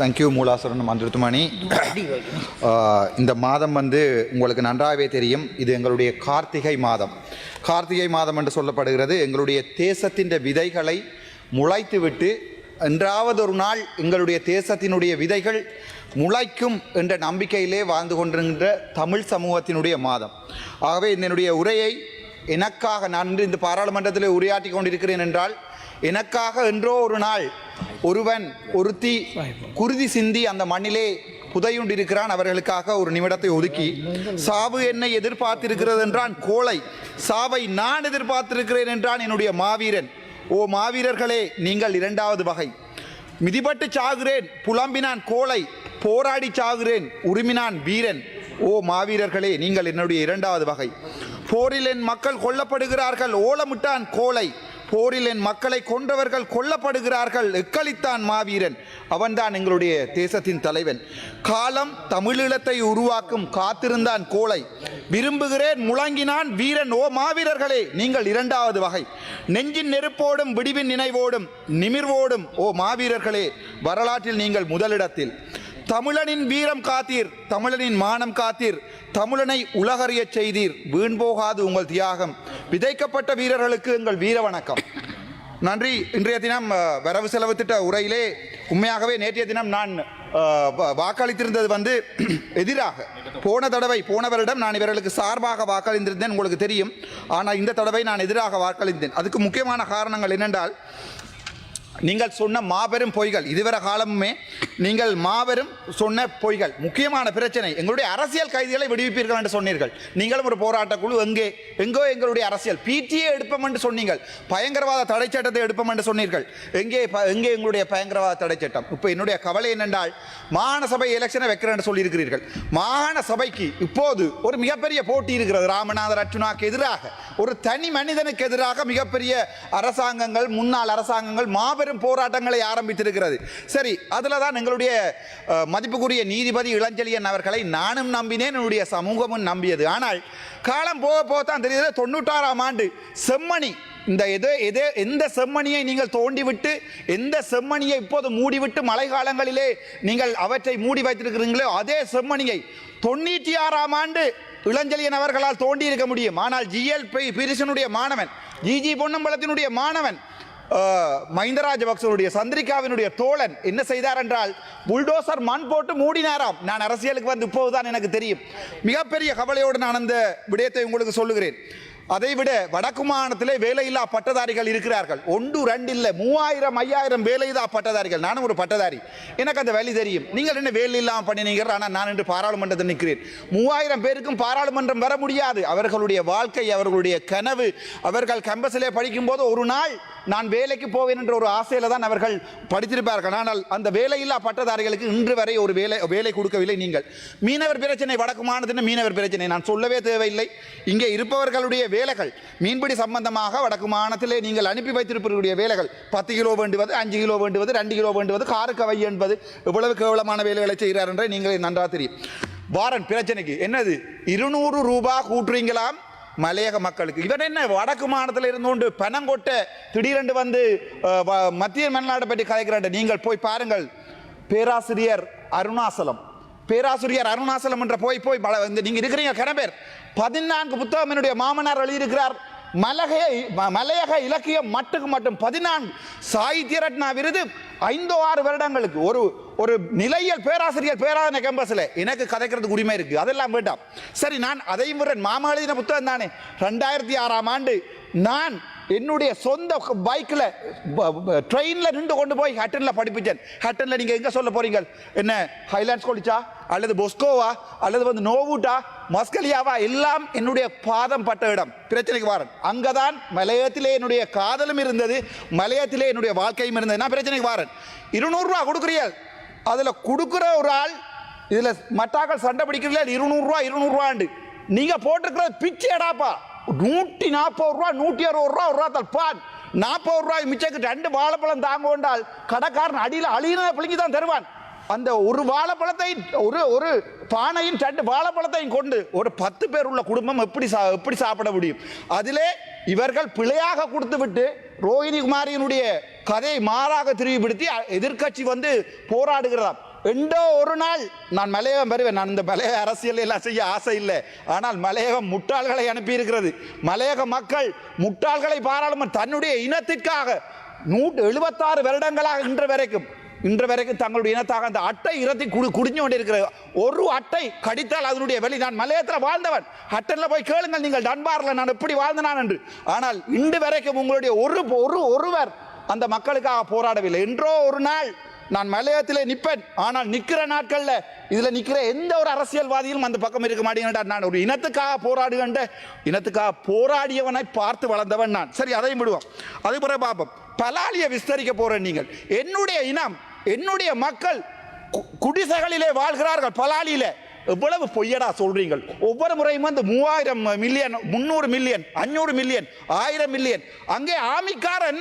Thank you மூலாசுரன் மந்திருத்துமணி. இந்த மாதம் உங்களுக்கு நன்றாகவே தெரியும், இது எங்களுடைய கார்த்திகை மாதம். கார்த்திகை மாதம் என்று சொல்லப்படுகிறது. எங்களுடைய தேசத்தின் விதைகளை முளைத்துவிட்டு என்றாவது ஒரு நாள் எங்களுடைய தேசத்தினுடைய விதைகள் முளைக்கும் என்ற நம்பிக்கையிலே வாழ்ந்து கொண்டிருக்கின்ற தமிழ் சமூகத்தினுடைய மாதம். ஆகவே என்னுடைய உரையை எனக்காக நான் இந்த பாராளுமன்றத்தில் உரையாற்றி கொண்டிருக்கிறேன் என்றால், எனக்காக என்றோ ஒரு நாள் ஒருவன் ஒருத்தி குருதி சிந்தி அந்த மண்ணிலே புதையுண்டிருக்கிறான். அவர்களுக்காக ஒரு நிமிடத்தை ஒதுக்கி, சாவு என்னை எதிர்பார்த்திருக்கிறது என்றான் கோழை, சாவை நான் எதிர்பார்த்திருக்கிறேன் என்றான் என்னுடைய மாவீரன். ஓ மாவீரர்களே, நீங்கள் இரண்டாவது வகை. மிதிபட்டு சாகுறேன் புலம்பினான் கோழை, போராடி சாகுறேன் உரிமினான் வீரன். ஓ மாவீரர்களே, நீங்கள் என்னுடைய இரண்டாவது வகை. போரில் என் மக்கள் கொல்லப்படுகிறார்கள் ஓலமிட்டான் கோழை, போரில் என் மக்களை கொன்றவர்கள் கொல்லப்படுகிறார்கள் எக்களித்தான் மாவீரன். அவன்தான் எங்களுடைய தேசத்தின் தலைவன். காலம் தமிழீழத்தை உருவாக்கும் காத்திருந்தான் கோழை, விரும்புகிறேன் முழங்கினான் வீரன். ஓ மாவீரர்களே, நீங்கள் இரண்டாவது வகை. நெஞ்சின் நெருப்போடும் விடிவின் நினைவோடும் நிமிர்வோடும் ஓ மாவீரர்களே, வரலாற்றில் நீங்கள் முதலிடத்தில். தமிழனின் வீரம் காத்தீர், தமிழனின் மானம் காத்தீர், தமிழனை உலகறிய செய்தீர், வீண் போகாது உங்கள் தியாகம். விதைக்கப்பட்ட வீரர்களுக்கு எங்கள் வீர வணக்கம். நன்றி. இன்றைய தினம் வரவு செலவு திட்ட உரையிலே உண்மையாகவே நேற்றைய தினம் நான் வாக்களித்திருந்தது எதிராக. போன வருடம் நான் இவர்களுக்கு சார்பாக வாக்களித்திருந்தேன், உங்களுக்கு தெரியும். ஆனால் இந்த தடவை நான் எதிராக வாக்களித்தேன். அதுக்கு முக்கியமான காரணங்கள் என்னென்றால், நீங்கள் சொன்ன மாபெரும் பொய்கள், இதுவரை காலமுமே நீங்கள் மாபெரும் சொன்ன பொய்கள். முக்கியமான பிரச்சனை, எங்களுடைய அரசியல் கைதிகளை விடுவிப்பீர்கள் என்று சொன்னீர்கள். நீங்களும் ஒரு போராட்ட குழு. எங்கோ எங்களுடைய அரசியல் பிடிஏ எடுப்போம் என்று சொன்னீர்கள். பயங்கரவாத தடை சட்டத்தை எடுப்போம் என்று சொன்னீர்கள். எங்கே எங்களுடைய பயங்கரவாத தடை சட்டம்? இப்போ என்னுடைய கவலை என்னென்றால், மாகாண சபை எலெக்ஷனை வைக்கிறேன் என்று சொல்லியிருக்கிறீர்கள். மாகாண சபைக்கு இப்போது ஒரு மிகப்பெரிய போட்டி இருக்கிறது. ராமநாதன் அர்ச்சுனாக்கு எதிராக, ஒரு தனி மனிதனுக்கு எதிராக மிகப்பெரிய அரசாங்கங்கள், முன்னாள் அரசாங்கங்கள் மாபெரும் போராட்டங்களை ஆரம்பித்திருக்கிறது. சரி, அதில் தான் எங்களுடைய மதிப்புக்குரிய நீதிபதி இளஞ்செழியன் அவர்களை நானும் நம்பினேன், என்னுடைய சமூகமும் நம்பியது. ஆனால் காலம் போக போக தான் தெரியுது, 96ஆம் ஆண்டு செம்மணி, இந்த எந்த செம்மணியை நீங்கள் தோண்டிவிட்டு, எந்த செம்மணியை இப்போது மூடிவிட்டு மழை காலங்களிலே நீங்கள் அவற்றை மூடி வைத்திருக்கிறீங்களோ, அதே செம்மணியை 96ஆம் ஆண்டு இளஞ்செழியன் அவர்களால் தோண்டி இருக்க முடியும். ஆனால் ஜிஎல் பீரிசனுடைய மாணவன், ஜிஜி பொன்னம்பலத்தினுடைய மாணவன், மஹிந்த ராஜபக்சனுடைய சந்திரிகாவினுடைய தோழன் என்ன செய்தார் என்றால், புல்டோசர் மண் போட்டு மூடினாராம். நான் அரசியலுக்கு இப்போதுதான் எனக்கு தெரியும். மிகப்பெரிய கவலையோடு நான் அந்த விடயத்தை உங்களுக்கு சொல்லுகிறேன். அதைவிட வடக்கு மாகாணத்திலே வேலையில்லா பட்டதாரிகள் இருக்கிறார்கள். 1 2 இல்லை, 3000 5000 வேலையில்லா பட்டதாரிகள். நானும் ஒரு பட்டதாரி, எனக்கு அந்த வேலை தெரியும். நீங்கள் என்ன வேலை இல்லாமல் பண்ணினீங்க? ஆனால் நான் இன்று பாராளுமன்றத்தில் நிற்கிறேன். 3000 பேருக்கும் பாராளுமன்றம் வர முடியாது. அவர்களுடைய வாழ்க்கை, அவர்களுடைய கனவு, அவர்கள் கேம்பஸிலே படிக்கும்போது ஒரு நாள் நான் வேலைக்கு போவேன் என்ற ஒரு ஆசையில் தான் அவர்கள் படித்திருப்பார்கள். ஆனால் அந்த வேலையில்லா பட்டதாரிகளுக்கு இன்று வரை ஒரு வேலை கொடுக்கவில்லை நீங்கள். மீனவர் பிரச்சனை, வடக்கு மாநிலத்தின் மீனவர் பிரச்சனை நான் சொல்லவே தேவையில்லை. இங்கே இருப்பவர்களுடைய வேலைகள், மீன்பிடி சம்பந்தமாக வடக்கு மாநிலத்திலே நீங்கள் அனுப்பி வைத்திருப்பவர்களுடைய வேலைகள், 10 கிலோ வேண்டுவது, 5 கிலோ வேண்டுவது, 2 கிலோ வேண்டுவது, காருக்கு வை என்பது, எவ்வளவு கேவலமான வேலைகளை செய்கிறார் என்றே நீங்கள் நன்றாக தெரியும். வாரன் பிரச்சனைக்கு என்னது 200 ரூபாய் கூட்டுறீங்களாம் மலையக மக்களுக்கு. இவர் என்ன வடக்கு மாநிலத்தில் இருந்து கொண்டு பணங்கொட்ட திடீரென்று மத்திய மன்னாட்டை பற்றி கதைக்கிறார். நீங்கள் போய் பாருங்கள். பேராசிரியர் அருணாசலம் என்ற போய் நீங்க இருக்கிறீங்க கணபேர் 14 புத்தகம் என்னுடைய மாமனார் எழுதியிருக்கிறார். மலையக இலக்கியம் மட்டும் 14 சாகித்ய ரத்னா விருது 5-6 வருடங்களுக்கு. ஒரு நிலையியல் பேராசிரியர் பேராதன கேம்பஸில் எனக்கு கதைக்கிறதுக்கு உரிமை இருக்கு. அதெல்லாம் வேண்டாம். சரி, நான் அதையும் மாமா எழுதின புத்தகம் தானே. 2006ஆம் ஆண்டு நான் என்னுடைய சொந்த பைக்கில் ட்ரெயினில் நின்று கொண்டு போய் ஹட்டனில் படிப்பிச்சேன். ஹட்டனில் நீங்கள் எங்கே சொல்ல போறீங்க? என்ன ஹைலாண்ட்ஸ் காலேஜா அல்லது பொஸ்கோவா அல்லது நோவுட்டா மஸ்கலியாவா? எல்லாம் என்னுடைய பாதம் பட்ட இடம். பிரச்சனைக்கு வாரன் அங்கதான் மலையத்திலே என்னுடைய காதலும் இருந்தது, மலையத்திலே என்னுடைய வாழ்க்கையும் இருந்தது. நான் பிரச்சனைக்கு வாரன் 200 ரூபா கொடுக்குறீர்கள். அதில் கொடுக்குற ஒரு ஆள், இதில் மட்டாக்கள் சண்டை பிடிக்கிறீர்கள் 200 ரூபாண்டு. நீங்கள் போட்டிருக்கிறது பிச்சை எடாப்பா. 140 ரூபா 160 ரூபா ஒரு தல்பான் 40 ரூபாய் மிச்சக்கு 2 வாழைப்பழம் தாங்க கொண்டால் கடைக்காரன் அடியில் அழியின பிள்ளைங்க தான் தருவான். அந்த ஒரு வாழைப்பழத்தை ஒரு பானையின் 2 வாழைப்பழத்தையும் கொண்டு ஒரு 10 பேர் உள்ள குடும்பம் எப்படி சாப்பிட முடியும்? அதிலே இவர்கள் பிழையாக கொடுத்து விட்டு ரோஹிணி குமாரியினுடைய கதையை மாறாக திரிவுபடுத்தி எதிர்க்கட்சி போராடுகிறதாம். எண்டோ ஒரு நாள் நான் மலையகம் வருவேன். நான் இந்த மலையக அரசியல் எல்லாம் செய்ய ஆசை இல்லை. ஆனால் மலையகம் முட்டாள்களை அனுப்பி இருக்கிறது. மலையக மக்கள் முட்டாள்களை பாராளுமன்ற தன்னுடைய இனத்திற்காக 176 வருடங்களாக இன்று வரைக்கும் தங்களுடைய இனத்தாக அந்த அட்டை இறத்தி குடிஞ்சு கொண்டு இருக்கிற ஒரு அட்டை கடித்தால் அதனுடைய வெளி. நான் மலையத்தில் வாழ்ந்தவன். ஹட்டனில் போய் கேளுங்கள் நீங்கள் டன்பாரில் நான் எப்படி வாழ்ந்தனான் என்று. ஆனால் இன்று வரைக்கும் உங்களுடைய ஒருவர் அந்த மக்களுக்காக போராடவில்லை. என்றோ ஒரு நாள் நான் மலையத்திலே நிற்பேன். ஆனால் நிற்கிற நாட்களில் இதில் நிற்கிற எந்த ஒரு அரசியல்வாதியும் அந்த பக்கம் இருக்க மாட்டேங்கிறார். நான் ஒரு இனத்துக்காக போராடியவனை பார்த்து வளர்ந்தவன் நான். சரி, அதையும் விடுவோம். அது பிறகு பார்ப்போம். பலாலியை விஸ்தரிக்க போறேன். நீங்கள் என்னுடைய இனம், என்னுடைய மக்கள் குடிசைகளிலே வாழ்கிறார்கள். பலாலியில எவ்வளவு பொய்யடா சொல்றீங்கள்? ஒவ்வொரு முறையும் வந்து 3000 மில்லியன், 300 மில்லியன், 500 மில்லியன், 1000 மில்லியன். அங்கே ஆமிக்காரன்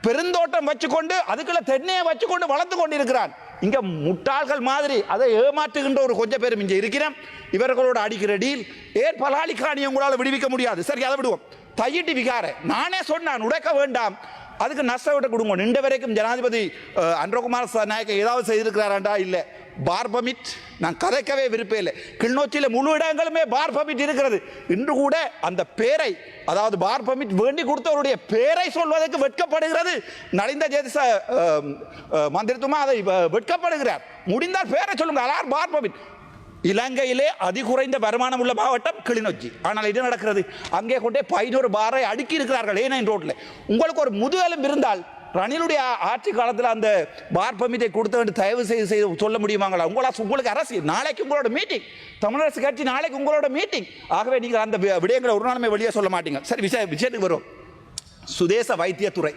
பெருந்தோட்டம் வச்சுக்கொண்டு அதுக்குள்ள தென்னையை வச்சுக்கொண்டு வளர்த்து கொண்டிருக்கிறான். இங்க முட்டாள்கள் மாதிரி அதை ஏமாற்றுகின்ற ஒரு கொஞ்சம் பேரும் இங்கே இருக்கிறோம். இவர்களோட அடிக்கிற டீல் ஏன் பலாலி காணியை உங்களால் விடுவிக்க முடியாது? சரி, அதை விடுவோம். தையிட்டு விகார நானே சொன்னான் உடைக்க வேண்டாம், அதுக்கு நஷ்டவிட்ட குடும்பம். இன்று வரைக்கும் ஜனாதிபதி அன்றகுமார் நாயக்க ஏதாவது செய்திருக்கிறாராண்டா? இல்லை. பார் பர்மிட் நான் கதைக்கவே விருப்பம் இல்லை. கிளிநொச்சியில் முழு இடங்களுமே பார் பர்மிட் இருக்கிறது. இன்று கூட அந்த பேரை, அதாவது பார் பர்மிட் வேண்டி கொடுத்தவருடைய பேரை சொல்வதற்கு வெட்கப்படுகிறது. நலிந்த ஜேதிச மந்திரித்துவமா அதை வெட்கப்படுகிறார். முடிந்தால் பேரை சொல்லுங்க. அலார் பார் பர்மிட். இலங்கையிலே அதிகுறைந்த வருமானம் உள்ள மாவட்டம் கிளிநொச்சி. ஆனால் இது நடக்கிறது, அங்கே கொண்டே 11 பாரை அடுக்கி இருக்கிறார்கள் ஏனைன் ரோட்டில். உங்களுக்கு ஒரு முதுகெலும்பு இருந்தால் ரணிலுடைய ஆட்சி காலத்தில் அந்த பார் பர்மிட்டை கொடுத்த வேண்டும் தயவு செய்து சொல்ல முடியுமாங்களா? உங்களுக்கு அரசியல் நாளைக்கு உங்களோட மீட்டிங், தமிழரசு கட்சி நாளைக்கு உங்களோட மீட்டிங். ஆகவே நீங்கள் அந்த விடயங்களை ஒரு நாளுமே வெளியே சொல்ல மாட்டீங்க. சரி, விஷயத்துக்கு வரும். சுதேச வைத்தியத்துறை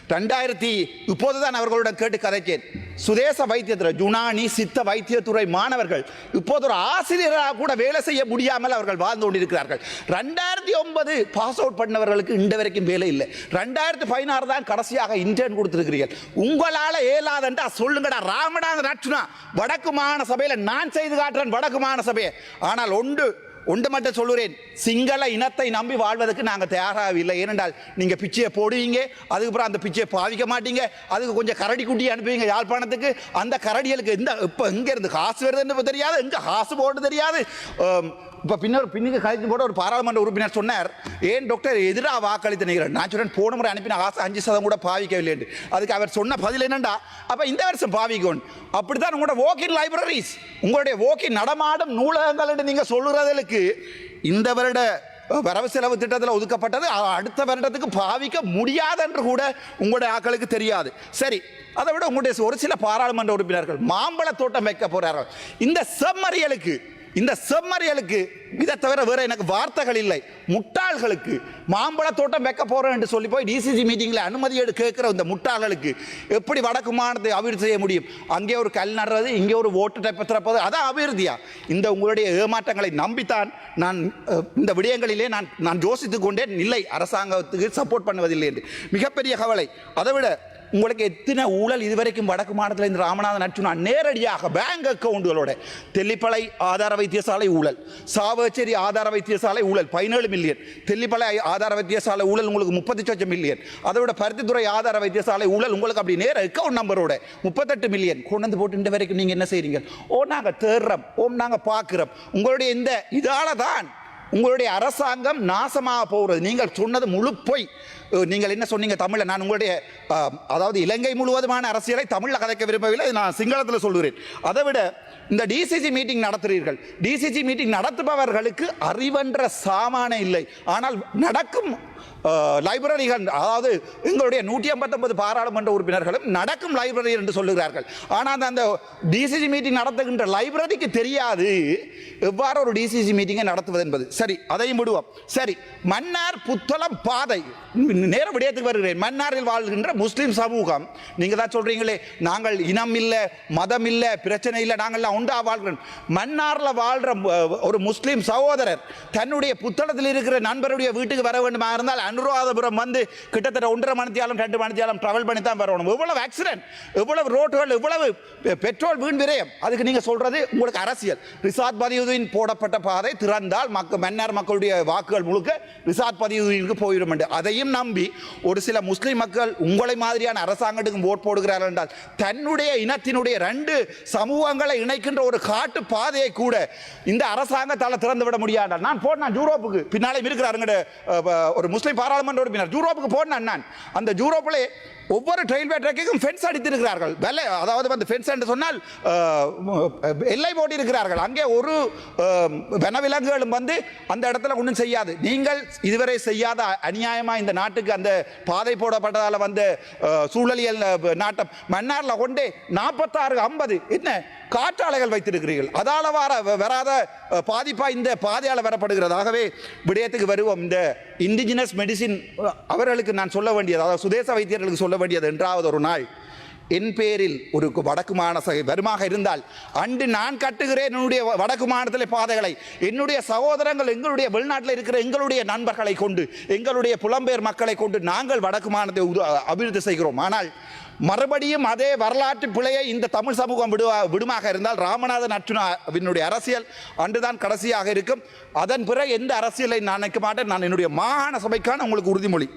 2000 இப்போதுதான் அவர்களுடன் கேட்டு கதைக்கேன். சுதேச வைத்தியத்துறை, யுனானி சித்த வைத்தியத்துறை மாணவர்கள் இப்போது ஒரு ஆசிரியராக கூட வேலை செய்ய முடியாமல் அவர்கள் வாழ்ந்து கொண்டிருக்கிறார்கள். 2009 பாஸ் அவுட் பண்ணவர்களுக்கு இன்று வரைக்கும் வேலை இல்லை. 2016 தான் கடைசியாக இன்டர்ன் கொடுத்திருக்கிறீர்கள். உங்களால் ஏலாதண்டா சொல்லுங்கடா. ராமநாதன் அர்ச்சுனா வடக்கு மாகாண சபையில் நான் செய்து காட்டுறேன் வடக்கு மாகாண சபையை. ஆனால் ஒன்று மட்டும் சொல்லுறேன், சிங்கள இனத்தை நம்பி வாழ்வதற்கு நாங்கள் தயாராகவில்லை. ஏனென்றால் நீங்கள் பிச்சையை போடுவீங்க, அதுக்கப்புறம் அந்த பிச்சையை பாவிக்க மாட்டீங்க, அதுக்கு கொஞ்சம் கரடி குட்டி அனுப்புவீங்க யாழ்ப்பாணத்துக்கு. அந்த கரடிகளுக்கு இப்போ எங்கே இருந்து காசு வருதுன்னு தெரியாது, எங்கே காசு போட்டு தெரியாது. இப்போ பின்னுக்கு கழித்து போட ஒரு பாராளுமன்ற உறுப்பினர் சொன்னார், ஏன் டாக்டர் எதிராக வாக்களித்து நிற்கிறேன். நான் சொன்னேன் போன முறை அனுப்பின காசு 5% கூட பாவிக்கவில்லை என்று. அதுக்கு அவர் சொன்ன பதில் என்னண்டா, அப்போ இந்த வருஷம் பாவிக்கணும். அப்படித்தான் உங்களோட வாக்கின் லைப்ரரிஸ், உங்களுடைய வாக்கின் நடமாடும் நூலகங்கள் என்று நீங்கள் சொல்லுறதுக்கு இந்த வருட வரவு செலவு திட்டத்தில் ஒதுக்கப்பட்டது அடுத்த வருடத்துக்கு பாவிக்க முடியாது என்று கூட உங்களுடைய ஆக்களுக்கு தெரியாது. சரி, அதை விட உங்களுடைய ஒரு சில பாராளுமன்ற உறுப்பினர்கள் மாம்பழ தோட்டம் வைக்க போறார்கள். இந்த செம்மறியலுக்கு இதை தவிர வேற எனக்கு வார்த்தைகள் இல்லை. முட்டாள்களுக்கு மாம்பழ தோட்டம் வைக்க போறேன் என்று சொல்லி போய் டிசிசி மீட்டிங்கில் அனுமதி கேட்கிற இந்த முட்டாள்களுக்கு எப்படி வடக்கு மாநிலத்தை அபிவிருத்தி செய்ய முடியும்? அங்கே ஒரு கல் நடுறது, இங்கே ஒரு ஓட்டு டைப்பை திறப்பது, அதான் அபிவிருத்தியா? இந்த உங்களுடைய ஏமாற்றங்களை நம்பித்தான் நான் இந்த விடயங்களிலே நான் யோசித்துக் கொண்டேன். இல்லை, அரசாங்கத்துக்கு சப்போர்ட் பண்ணுவதில்லை என்று. மிகப்பெரிய கவலை. அதை விட உங்களுக்கு எத்தனை ஊழல் இதுவரைக்கும் வடக்கு மாநிலத்தில் இந்த ராமநாதன் அர்ச்சுனா நேரடியாக பேங்க் அக்கவுண்டுகளோட தெல்லிப்பளை ஆதார வைத்தியசாலை ஊழல், சாவச்சேரி ஆதார வைத்தியசாலை ஊழல் 17 மில்லியன், தெல்லிப்பளை ஆதார வைத்தியசாலை ஊழல் உங்களுக்கு 38 மில்லியன், அதோட பருத்தித்துறை ஆதார வைத்தியசாலை ஊழல் உங்களுக்கு அப்படி நேர அக்கவுண்ட் நம்பரோட 38 மில்லியன் கொண்டு வந்து போட்டு இந்த வரைக்கும் நீங்கள் என்ன செய்றீங்க? நாங்கள் தேடுறோம், நாங்கள் பார்க்குறோம். உங்களுடைய இந்த இதால தான் உங்களுடைய அரசாங்கம் நாசமாக போகிறது. நீங்கள் சொன்னது முழு பொய். நீங்கள் என்ன சொன்னீங்க தமிழில்? நான் உங்களுடைய அதாவது இலங்கை முழுவதுமான அரசியலை தமிழில் கதைக்க விரும்பவில்லை, நான் சிங்களத்தில் சொல்கிறேன். அதை விட இந்த டிசிசி மீட்டிங் நடத்துகிறீர்கள். டிசிசி மீட்டிங் நடத்துபவர்களுக்கு அறிவென்ற சாமானே இல்லை. ஆனால் நடக்கும் லைப்ரரிகள், அதாவது எங்களுடைய 159 பாராளுமன்ற உறுப்பினர்களும் நடக்கும் லைப்ரரி என்று சொல்லுகிறார்கள். ஆனால் அந்த டிசிசி மீட்டிங் நடத்துகின்ற லைப்ரரிக்கு தெரியாது எவ்வாறு ஒரு டிசிசி மீட்டிங்கை நடத்துவது என்பது. சரி, அதையும் விடுவோம். சரி, மன்னார் புத்தளம் பாதை, நேர விடயத்துக்கு வருகிறேன். மன்னாரில் வாழ்கின்ற முஸ்லீம் சமூகம், நீங்கள் தான் சொல்றீங்களே நாங்கள் இனம் இல்லை, மதம் இல்லை, பிரச்சனை இல்லை, நாங்கள்லாம் உண்டா வாழ்கிறோம். மன்னாரில் வாழ்கிற ஒரு முஸ்லீம் சகோதரர் தன்னுடைய புத்தளத்தில் இருக்கிற நண்பருடைய வீட்டுக்கு வர வேண்டுமா இருந்தால் அனுராதபுரம் வந்து கிட்டத்தட்ட 1.5 மணித்தியாலும் 2 மணித்தியாலும் டிராவல் பண்ணி தான் வரணும். எவ்வளவு ஆக்சிடென்ட், எவ்வளவு ரோட்டுகள், எவ்வளவு பெட்ரோல் வீண் விரயம். அதுக்கு நீங்கள் சொல்றது உங்களுக்கு அரசியல். ரிசாத் பதியுதீன் போடப்பட்ட பாதை திறந்தால் மன்னார் மக்களுடைய வாக்குகள் முழுக்க ரிசாத் பதியுதீனுக்கு போயிடும் என்று அதையும் நம்பி நம்பி ஒரு சில முஸ்லிம் மக்கள் உங்களை மாதிரியான அரசாங்கத்துக்கு ஓட் போடுகிறார்கள் என்றால் தன்னுடைய இனத்தினுடைய 2 சமூகங்களை இணைக்கின்ற ஒரு காட்டு பாதையை கூட இந்த அரசாங்கத்தால் திறந்து விட முடியாது. நான் போனேன் யூரோப்புக்கு, பின்னாலே இருக்கிறாருங்க ஒரு முஸ்லிம் பாராளுமன்ற உறுப்பினர், யூரோப்புக்கு போனேன் நான். அந்த யூரோப்பில் ஒவ்வொரு ரயில்வே ட்ராக்குக்கும் ஃபென்ஸ் அடித்திருக்கிறார்கள். அதாவது வந்து ஃபென்ஸ் என்று சொன்னால் எல்லை போட்டி இருக்கிறார்கள். அங்கே ஒரு வனவிலங்குகளும் வந்து அந்த இடத்துல ஒன்றும் செய்யாது. நீங்கள் இதுவரை செய்யாத அநியாயமாக இந்த நாட்டுக்கு அந்த பாதை போடப்பட்டதால் வந்து சூழலியல் நாட்டம் மன்னாரில் கொண்டே 46-50 என்ன காற்றாலைகள் வைத்திருக்கிறீர்கள். அதால் வராத பாதிப்பா இந்த பாதையால் வரப்படுகிறது. ஆகவே விடயத்துக்கு வருவோம். இந்த இண்டிஜினஸ் மெடிசின் அவர்களுக்கு நான் சொல்ல வேண்டியது, அதாவது சுதேச வைத்தியர்களுக்கு சொல்ல வேண்டியது, என்றாவது ஒரு நாள் என் பேரில் ஒரு வடக்கு மாநில வருமாக இருந்தால் அன்று நான் கட்டுகிறேன் என்னுடைய வடக்கு மாநிலத்தில் பாதைகளை, என்னுடைய சகோதரங்கள் எங்களுடைய வெளிநாட்டில் இருக்கிற எங்களுடைய நண்பர்களை கொண்டு, எங்களுடைய புலம்பெயர் மக்களை கொண்டு நாங்கள் வடக்கு மாநிலத்தை அபிவிருத்தி செய்கிறோம். ஆனால் மறுபடியும் அதே வரலாற்று பிழையை இந்த தமிழ் சமூகம் விடுமாக இருந்தால் ராமநாதன் அர்ச்சுனாவினுடைய அரசியல் அன்றுதான் கடைசியாக இருக்கும். அதன் பிறகு எந்த அரசியலை நான் நினைக்க மாட்டேன். நான் என்னுடைய மாகாண சபைக்கான உங்களுக்கு உறுதிமொழி